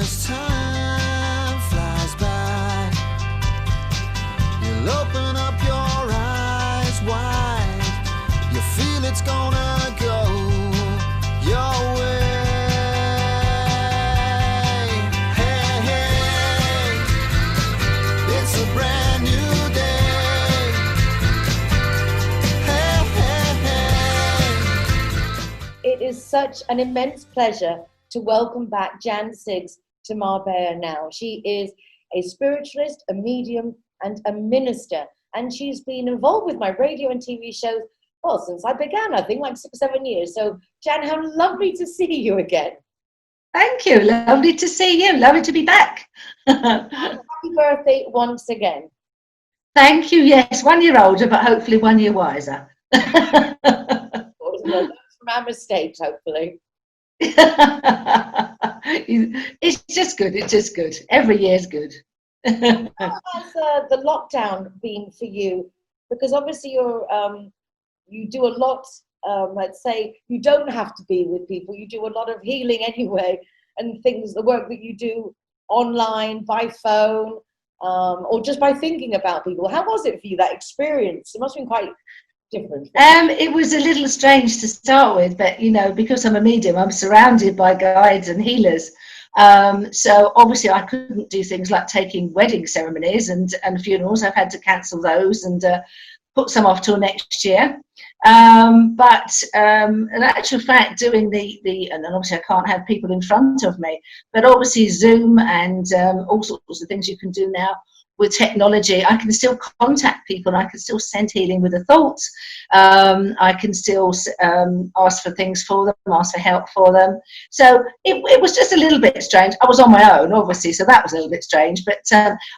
as time flies by, you'll open up your eyes wide. You feel it's gonna go your way. Hey, hey, it's a brand new day. Hey, hey, hey. It is such an immense pleasure to welcome back Jan Siggs to Marbella now. She is a spiritualist, a medium, and a minister. And she's been involved with my radio and TV shows, well, since I began, I think, like 6 or 7 years. So, Jan, how lovely to see you again. Thank you. Lovely to see you. Lovely to be back. Happy birthday once again. Thank you. Yes, 1 year older, but hopefully 1 year wiser. From our mistakes, hopefully. It's just good. It's just good. Every year's good. How has the lockdown been for you? Because obviously you do a lot. Let's say you don't have to be with people. You do a lot of healing anyway, and things. The work that you do online, by phone, or just by thinking about people. How was it for you, that experience? It must have been quite different. It was a little strange to start with, but you know, because I'm a medium, I'm surrounded by guides and healers. So obviously I couldn't do things like taking wedding ceremonies and funerals. I've had to cancel those and put some off till next year. But in actual fact, doing the and obviously I can't have people in front of me, but obviously Zoom and all sorts of things you can do now with technology. I can still contact people, and I can still send healing with a thought. I can still ask for things for them, ask for help for them. So it was just a little bit strange. I was on my own, obviously, so that was a little bit strange. But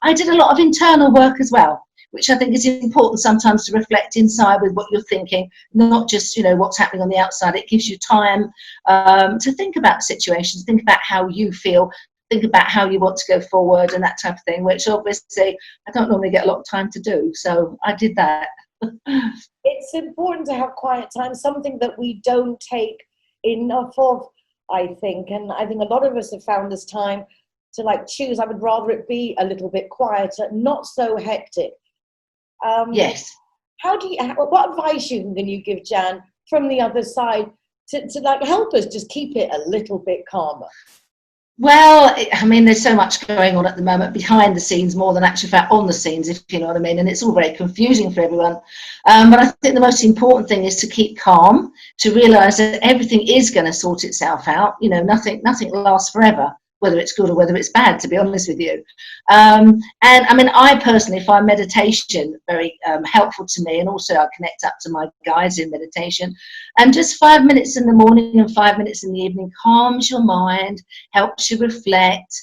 I did a lot of internal work as well, which I think is important sometimes to reflect inside with what you're thinking, not just, you know, what's happening on the outside. It gives you time to think about situations, think about how you feel, think about how you want to go forward and that type of thing, which obviously I don't normally get a lot of time to do. So I did that. It's important to have quiet time, something that we don't take enough of, I think. And I think a lot of us have found this time to like choose. I would rather it be a little bit quieter, not so hectic. Yes. What advice can you give, Jan, from the other side to like help us just keep it a little bit calmer? Well, I mean, there's so much going on at the moment behind the scenes, more than actually fact on the scenes, if you know what I mean, and it's all very confusing for everyone. But I think the most important thing is to keep calm, to realise that everything is going to sort itself out. You know, nothing lasts forever, whether it's good or whether it's bad, to be honest with you. And I mean, I personally find meditation very helpful to me, and also I connect up to my guides in meditation. And just 5 minutes in the morning and 5 minutes in the evening calms your mind, helps you reflect,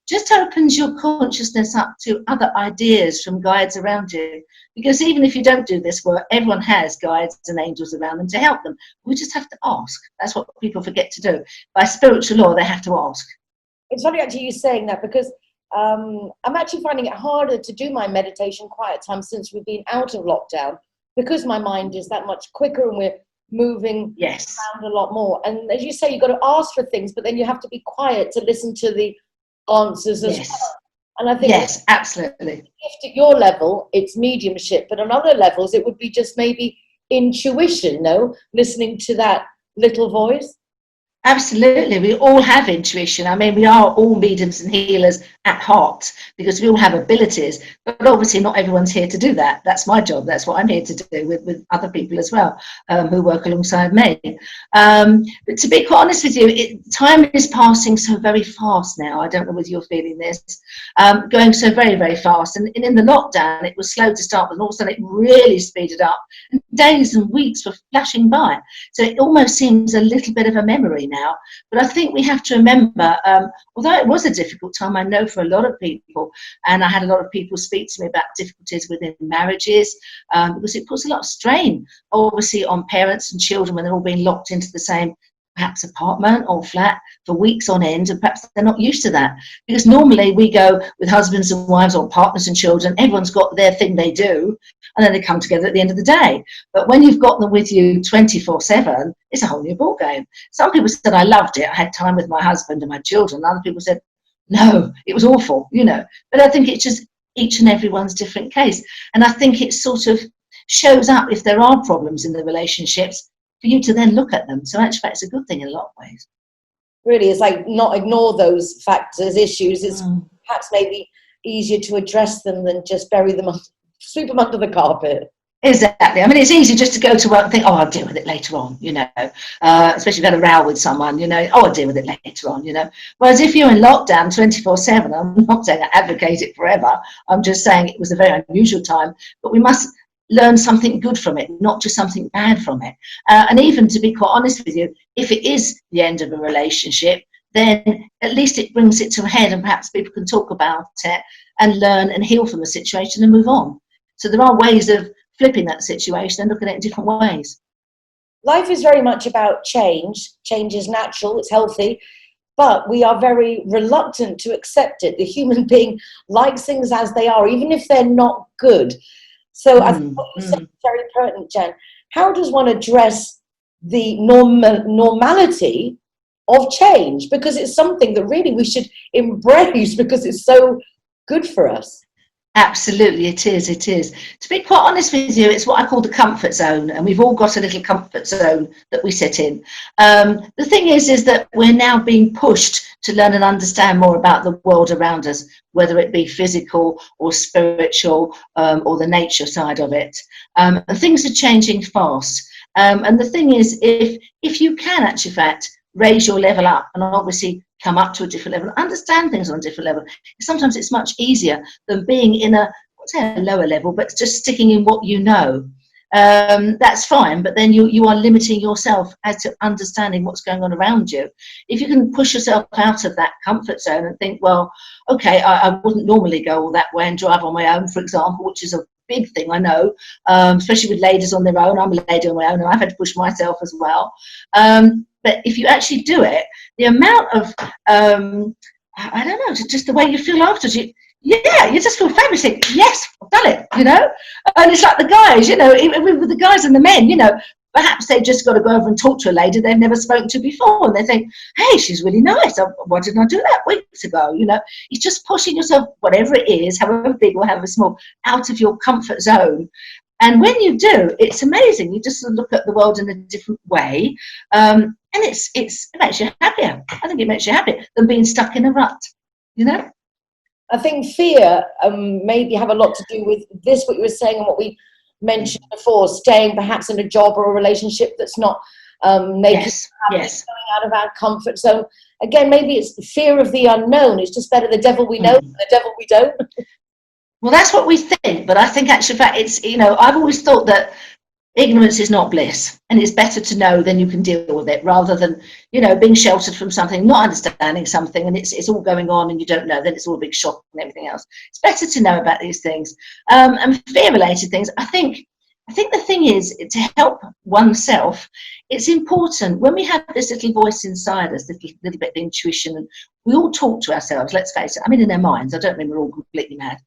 just opens your consciousness up to other ideas from guides around you. Because even if you don't do this work, everyone has guides and angels around them to help them. We just have to ask. That's what people forget to do. By spiritual law, they have to ask. It's funny actually you saying that, because I'm actually finding it harder to do my meditation quiet time since we've been out of lockdown, because my mind is that much quicker and we're moving around a lot more. And as you say, you've got to ask for things, but then you have to be quiet to listen to the answers as well. And I think absolutely. If at your level, it's mediumship, but on other levels, it would be just maybe intuition, no? Listening to that little voice. Absolutely, we all have intuition. I mean, we are all mediums and healers at heart, because we all have abilities, but obviously not everyone's here to do that. That's my job. That's what I'm here to do with other people as well, who work alongside me. But to be quite honest with you, time is passing so very fast now. I don't know whether you're feeling this, going so very, very fast. And in the lockdown, it was slow to start, but all of a sudden it really speeded up. And days and weeks were flashing by. So it almost seems a little bit of a memory now. But I think we have to remember, although it was a difficult time, I know for a lot of people, and I had a lot of people speak to me about difficulties within marriages, because it puts a lot of strain, obviously, on parents and children when they're all being locked into the same perhaps apartment or flat for weeks on end, and perhaps they're not used to that, because normally we go with husbands and wives or partners and children, everyone's got their thing they do, and then they come together at the end of the day. But when you've got them with you 24/7, it's a whole new ball game. Some people said, I loved it, I had time with my husband and my children. Other people said, no, it was awful, you know. But I think it's just each and everyone's different case. And I think it sort of shows up if there are problems in the relationships for you to then look at them. So actually, it's a good thing in a lot of ways. Really, it's like not ignore those factors, issues. It's perhaps maybe easier to address them than just bury them, sweep them under the carpet. Exactly. I mean, it's easy just to go to work and think, oh, I'll deal with it later on, you know, especially if you've had a row with someone, you know, oh, I'll deal with it later on, you know. Whereas if you're in lockdown 24/7, I'm not saying I advocate it forever, I'm just saying it was a very unusual time, but we must learn something good from it, not just something bad from it. And even to be quite honest with you, if it is the end of a relationship, then at least it brings it to a head and perhaps people can talk about it and learn and heal from the situation and move on. So there are ways of flipping that situation and looking at it in different ways. Life is very much about change. Change is natural, it's healthy, but we are very reluctant to accept it. The human being likes things as they are, even if they're not good. So I think what you said is very pertinent, Jan. How does one address the normality of change? Because it's something that really we should embrace because it's so good for us. Absolutely, it is. It is. To be quite honest with you, it's what I call the comfort zone, and we've all got a little comfort zone that we sit in. The thing is that we're now being pushed to learn and understand more about the world around us, whether it be physical or spiritual or the nature side of it. And things are changing fast. And the thing is, if you can actually, in fact, raise your level up and obviously come up to a different level, understand things on a different level. Sometimes it's much easier than being in a lower level, but just sticking in what you know. That's fine, but then you are limiting yourself as to understanding what's going on around you. If you can push yourself out of that comfort zone and think, well, okay, I wouldn't normally go all that way and drive on my own, for example, which is a big thing, I know, especially with ladies on their own. I'm a lady on my own and I've had to push myself as well. But if you actually do it, the amount of, I don't know, just the way you feel afterwards, you just feel fabulous. You think, yes, I've done it, you know. And it's like the guys, you know, even with the guys and the men, you know, perhaps they've just got to go over and talk to a lady they've never spoken to before. And they think, hey, she's really nice. Why didn't I do that weeks ago? You know, it's just pushing yourself, whatever it is, however big or however small, out of your comfort zone. And when you do, it's amazing. You just look at the world in a different way. And it makes you happier. I think it makes you happier than being stuck in a rut, you know? I think fear maybe have a lot to do with this, what you were saying and what we mentioned before, staying perhaps in a job or a relationship that's not making us happy, going out of our comfort zone. Again, maybe it's the fear of the unknown. It's just better the devil we know than the devil we don't. Well, that's what we think, but I think actually, in fact, it's, you know, I've always thought that ignorance is not bliss, and it's better to know than you can deal with it, rather than, you know, being sheltered from something, not understanding something, and it's all going on and you don't know, then it's all a big shock and everything else. It's better to know about these things. And fear-related things, I think the thing is, to help oneself, it's important when we have this little voice inside us, this little bit of intuition, and we all talk to ourselves, let's face it. I mean, in our minds, I don't mean we're all completely mad.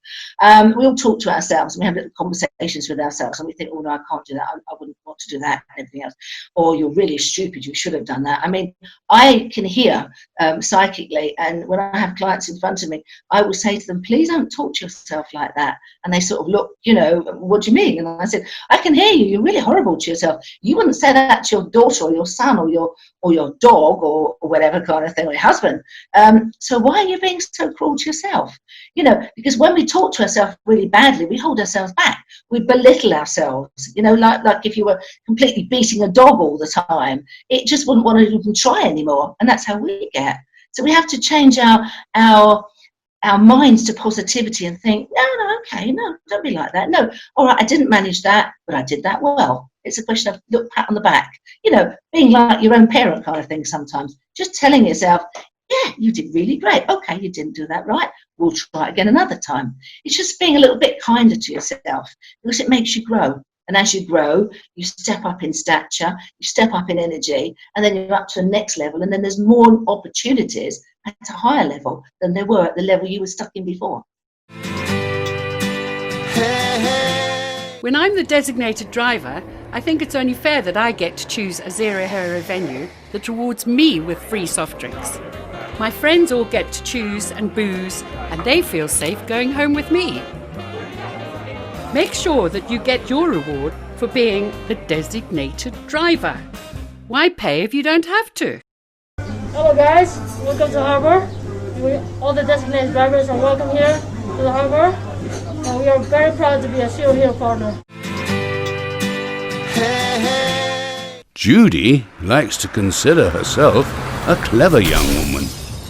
We all talk to ourselves and we have little conversations with ourselves and we think, oh no, I can't do that, I wouldn't want to do that, and everything else. Or you're really stupid, you should have done that. I mean, I can hear psychically, and when I have clients in front of me, I will say to them, please don't talk to yourself like that. And they sort of look, you know, what do you mean? And I said, I can hear you, you're really horrible to yourself. You wouldn't say that to your daughter or your son or your dog or whatever kind of thing, or your husband. So why are you being so cruel to yourself? You know, because when we talk to ourselves really badly, we hold ourselves back. We belittle ourselves, you know, like if you were completely beating a dog all the time, it just wouldn't want to even try anymore. And that's how we get. So we have to change our minds to positivity and think, no, okay, no, don't be like that. No, all right, I didn't manage that, but I did that well. It's a question of look, pat on the back, you know, being like your own parent kind of thing sometimes. Just telling yourself, yeah, you did really great. Okay, you didn't do that right. We'll try again another time. It's just being a little bit kinder to yourself because it makes you grow. And as you grow, you step up in stature, you step up in energy, and then you're up to the next level. And then there's more opportunities at a higher level than there were at the level you were stuck in before. Hey, hey. When I'm the designated driver, I think it's only fair that I get to choose a zero-hero venue that rewards me with free soft drinks. My friends all get to choose and booze, and they feel safe going home with me. Make sure that you get your reward for being the designated driver. Why pay if you don't have to? Hello guys, welcome to Harbour. All the designated drivers are welcome here to the Harbour. And we are very proud to be a Zero Hero partner. Judy likes to consider herself a clever young woman,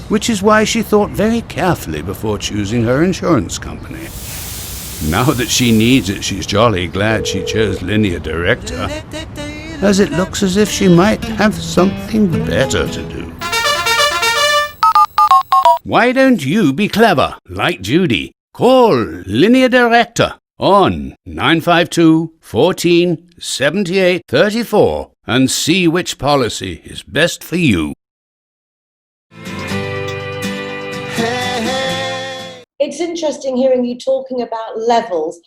which is why she thought very carefully before choosing her insurance company. Now that she needs it, she's jolly glad she chose Linear Director, as it looks as if she might have something better to do. Why don't you be clever, like Judy? Call Linear Director on 952 14 78 34 and see which policy is best for you. It's interesting hearing you talking about levels.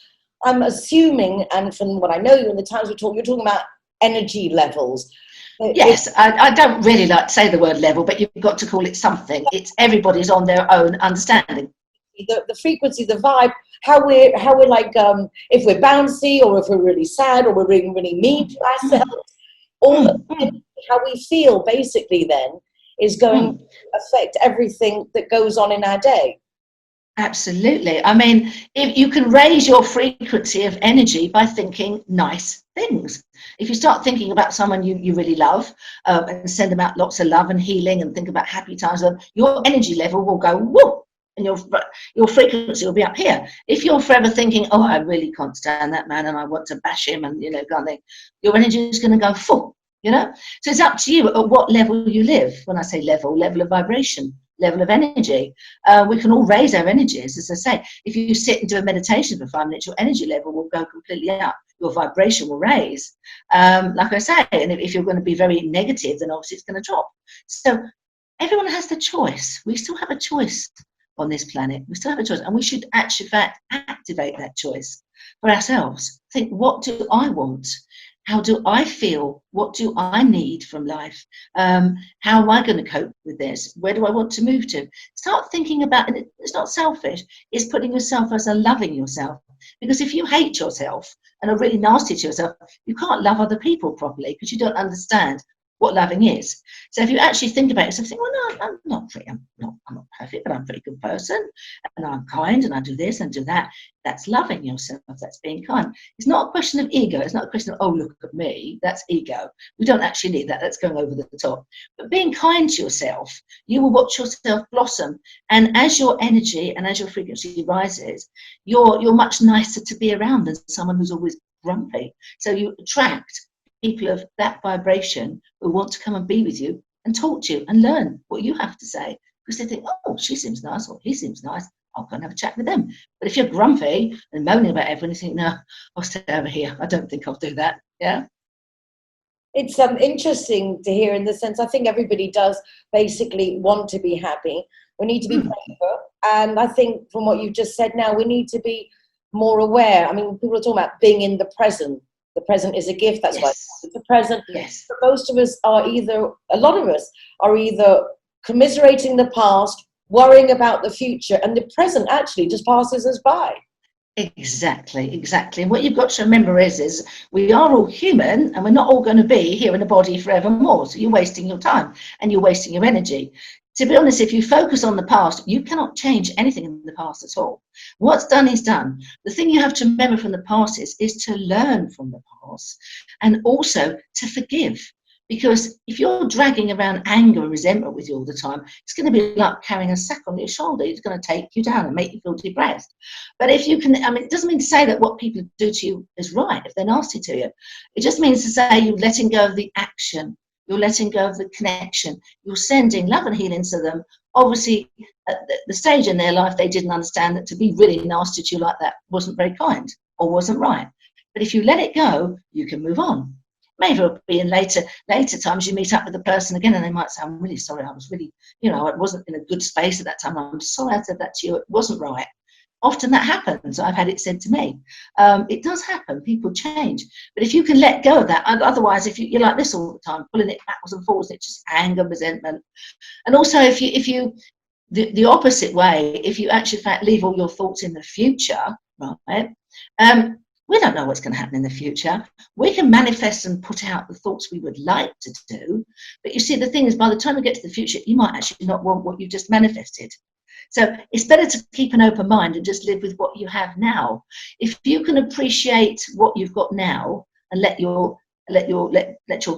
I'm assuming, and from what I know you and the times we talk, you're talking about energy levels. Yes, I don't really like to say the word level, but you've got to call it something. It's everybody's on their own understanding. The frequency, the vibe, how we're like, if we're bouncy or if we're really sad or we're being really mean to ourselves, all how we feel basically then is going to affect everything that goes on in our day. Absolutely. I mean, if you can raise your frequency of energy by thinking nice things. If you start thinking about someone you really love and send them out lots of love and healing and think about happy times, your energy level will go whoop, and your frequency will be up here. If you're forever thinking, oh, I really can't stand that man and I want to bash him and, kind of thing, your energy is going to go full, So it's up to you at what level you live. When I say level of vibration, level of energy. We can all raise our energies, as I say. If you sit and do a meditation for 5 minutes, your energy level will go completely up. Your vibration will raise. Like I say, and if you're going to be very negative, then obviously it's going to drop. So everyone has the choice. We still have a choice on this planet. We still have a choice, and we should actually activate that choice for ourselves. Think, what do I want? How do I feel? What do I need from life? How am I going to cope with this? Where do I want to move to? Start thinking about it. It's not selfish. It's putting yourself as a loving yourself. Because if you hate yourself and are really nasty to yourself, you can't love other people properly because you don't understand what loving is. So if you actually think about yourself, think, well, no, I'm not perfect, but I'm a pretty good person, and I'm kind, and I do this and do that. That's loving yourself. That's being kind. It's not a question of ego. It's not a question of, oh, look at me. That's ego. We don't actually need that. That's going over the top. But being kind to yourself, you will watch yourself blossom. And as your energy and as your frequency rises, you're much nicer to be around than someone who's always grumpy. So you attract people of that vibration who want to come and be with you and talk to you and learn what you have to say, because they think, oh, she seems nice or he seems nice, I'll go and have a chat with them. But if you're grumpy and moaning about everyone, you think, no, I'll stay over here. I don't think I'll do that. Yeah. It's interesting to hear, in the sense, I think everybody does basically want to be happy. We need to be braver. And I think from what you've just said now, we need to be more aware. I mean, people are talking about being in the present. The present is a gift. That's why it's the present. Yes. But most of us are a lot of us are either commiserating the past, worrying about the future, and the present actually just passes us by. Exactly. And what you've got to remember is we are all human, and we're not all going to be here in a body forevermore. So you're wasting your time and you're wasting your energy. To be honest, if you focus on the past, you cannot change anything in the past at all. What's done is done. The thing you have to remember from the past is to learn from the past, and also to forgive. Because if you're dragging around anger and resentment with you all the time, it's going to be like carrying a sack on your shoulder. It's going to take you down and make you feel depressed. But if you can, it doesn't mean to say that what people do to you is right if they're nasty to you. It just means to say you're letting go of the action. You're letting go of the connection. You're sending love and healing to them. Obviously, at the stage in their life, they didn't understand that to be really nasty to you like that wasn't very kind or wasn't right. But if you let it go, you can move on. Maybe it'll be in later times you meet up with the person again and they might say, I'm really sorry, I was really, I wasn't in a good space at that time. I'm sorry I said that to you. It wasn't right. often that happens. I've had it said to me. It does happen. People change. But if you can let go of that, otherwise, if you're like this all the time, pulling it backwards and forwards, it's just anger, resentment. And also, if you the opposite way, if you actually in fact leave all your thoughts in the future, right? We don't know what's going to happen in the future. We can manifest and put out the thoughts we would like to do. But you see, the thing is, by the time we get to the future, you might actually not want what you just manifested. So it's better to keep an open mind and just live with what you have now. If you can appreciate what you've got now and let your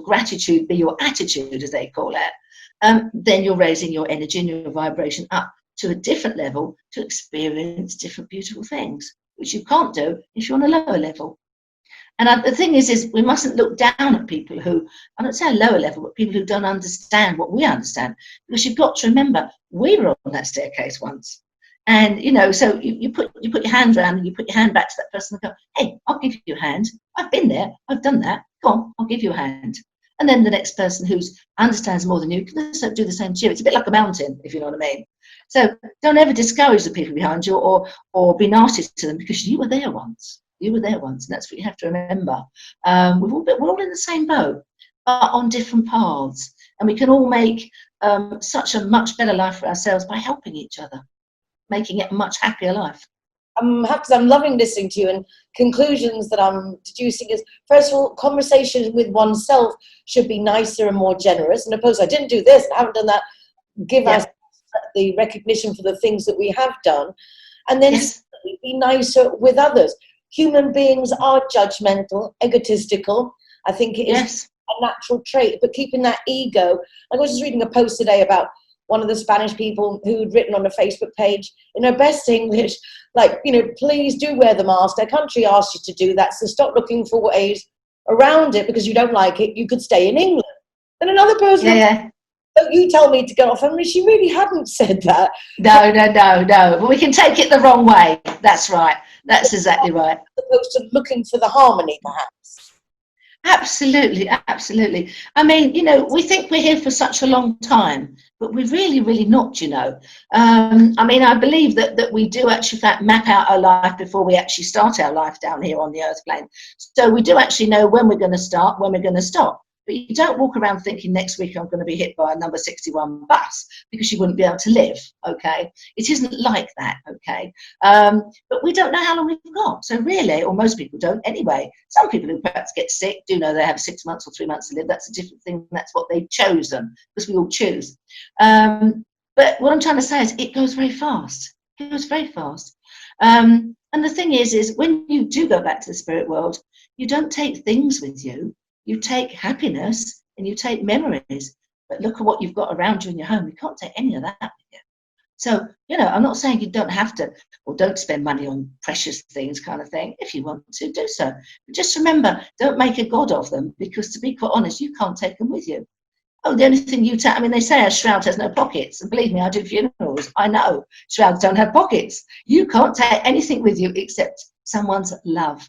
gratitude be your attitude, as they call it, then you're raising your energy and your vibration up to a different level to experience different beautiful things, which you can't do if you're on a lower level. And the thing is we mustn't look down at people who, I don't say a lower level, but people who don't understand what we understand. Because you've got to remember, we were on that staircase once. And, so you put your hand around and you put your hand back to that person and go, hey, I'll give you a hand. I've been there. I've done that. Go on, I'll give you a hand. And then the next person who understands more than you can also do the same to you. It's a bit like a mountain, if you know what I mean. So don't ever discourage the people behind you or be nasty to them, because you were there once. You were there once, and that's what you have to remember. We're all in the same boat, but on different paths. And we can all make such a much better life for ourselves by helping each other, making it a much happier life. I'm loving listening to you, and conclusions that I'm deducing is, first of all, conversations with oneself should be nicer and more generous. And opposed, I didn't do this, I haven't done that. Give us the recognition for the things that we have done. And then be nicer with others. Human beings are judgmental, egotistical. I think it is a natural trait, but keeping that ego. I was just reading a post today about one of the Spanish people who'd written on a Facebook page in her best English, like, please do wear the mask. Their country asked you to do that, so stop looking for ways around it because you don't like it. You could stay in England. And another person, don't you tell me to get off. I mean, she really hadn't said that. No. But we can take it the wrong way. That's right. That's exactly right. As opposed to looking for the harmony, perhaps. Absolutely. I mean, we think we're here for such a long time, but we're really, really not, I mean, I believe that we do actually, in fact, map out our life before we actually start our life down here on the earth plane. So we do actually know when we're going to start, when we're going to stop. But you don't walk around thinking next week I'm going to be hit by a number 61 bus, because you wouldn't be able to live, okay? It isn't like that, okay? But we don't know how long we've got. So really, or most people don't anyway. Some people who perhaps get sick do know they have 6 months or 3 months to live. That's a different thing. That's what they've chosen, because we all choose. But what I'm trying to say is it goes very fast. It goes very fast. And the thing is when you do go back to the spirit world, you don't take things with you. You take happiness and you take memories, but look at what you've got around you in your home. You can't take any of that with you. So, I'm not saying you don't have to, or don't spend money on precious things kind of thing. If you want to, do so. But just remember, don't make a god of them, because to be quite honest, you can't take them with you. Oh, the only thing you take, I mean, they say a shroud has no pockets. And believe me, I do funerals. I know shrouds don't have pockets. You can't take anything with you except someone's love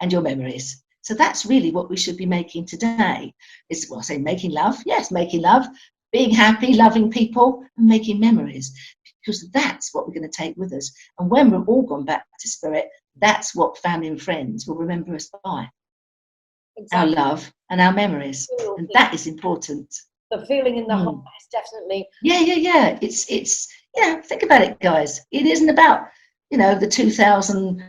and your memories. So that's really what we should be making today. Is, well, I say making love. Yes, making love, being happy, loving people, and making memories. Because that's what we're going to take with us. And when we've all gone back to spirit, that's what family and friends will remember us by. Exactly. Our love and our memories. And that is important. The feeling in the heart is definitely... Yeah. It's think about it, guys. It isn't about, the 2,000...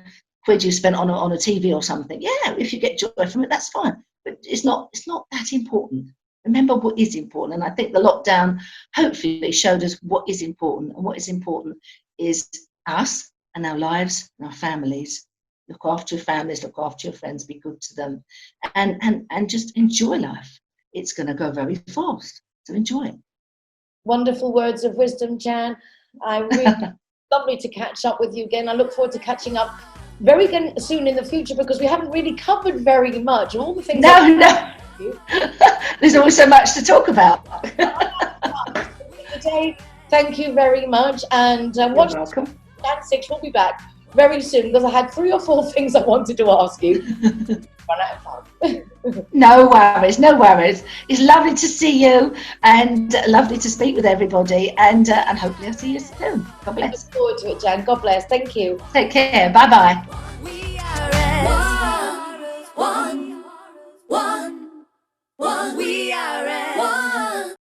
quid you spent on a TV or something. Yeah, if you get joy from it, that's fine. But it's not that important. Remember what is important. And I think the lockdown hopefully showed us what is important. And what is important is us and our lives and our families. Look after your families, look after your friends, be good to them. And just enjoy life. It's going to go very fast. So enjoy it. Wonderful words of wisdom, Jan. I really lovely to catch up with you again. I look forward to catching up very soon in the future, because we haven't really covered very much all the things. No. There's always so much to talk about. Today, thank you very much, and watch welcome. Jan Siggs will be back very soon, because I had 3 or 4 things I wanted to ask you. Run out of time. No worries, no worries. It's lovely to see you and lovely to speak with everybody. And hopefully I'll see you soon. God I look bless. forward to it, Jan. God bless. Thank you. Take care. Bye bye. We are as one. We